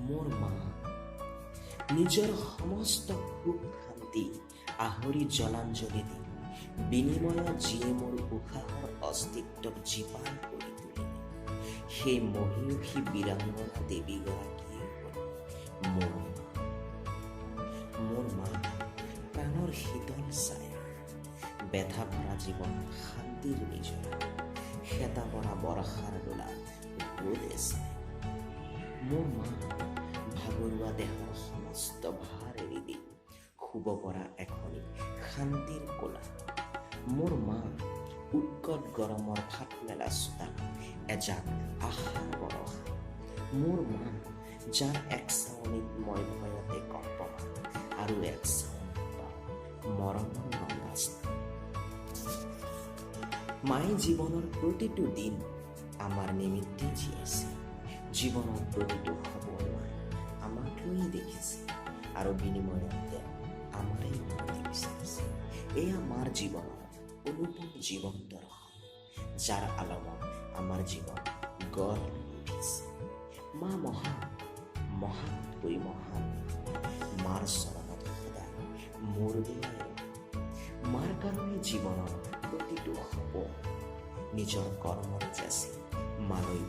মোৰ মা নিজৰ সমস্ত সুখ শান্তি আহৰি জলাঞ্জলি দি বিনিময়ত যিয়ে মোৰ উশাহৰ অস্তিত্বক জীপাল কৰি তুলিলে, সেই মহিয়সী বীৰাংগনা দেৱীগৰাকীয়ে হ'ল মোৰ মা। প্ৰাণৰ শীতল ছায়া, ব্যথা ভৰা জীৱন শান্তিৰ নিজৰা, খেতা পৰা বৰষাৰ দোলা উপদেশে। মোৰ মা ভাগৰুৱা দেহৰ সমস্ত ভাৰ এৰি দি শুব পৰা এখনি শান্তিৰ কোলা। মোৰ মা উৎকট গৰমৰ ফাট মেলা চোতাল এজাক আশাৰ বৰষা। মোৰ মা যাৰ এক চাৱনিত মই ভয়তে কম্পমান আৰু এক চাৱনিত মৰমৰ গংগাস্নান। মায়ে জীৱনৰ প্ৰতিটো দিন আমাৰ নিমিত্তে জীয়াইছে। জীৱনৰ প্ৰতিটো খবৰ মায়ে আমাক লৈয়ে দেখিছে আৰু বিনিময়ত তেওঁ আমাৰেই উন্নতি বিচাৰিছে। এয়া মাৰ জীৱনৰ অনুপম জীৱন দৰ্শন, যাৰ আলমত আমাৰ জীৱন গঢ় লৈ উঠিছে। মা মহান, মহানতকৈ মহান। মাৰ চৰণত সদায় মূৰ দোৱাই মাৰ কাৰণে জীৱনৰ প্ৰতিটো সপোন নিজৰ কৰ্মৰে যাচি মালৈ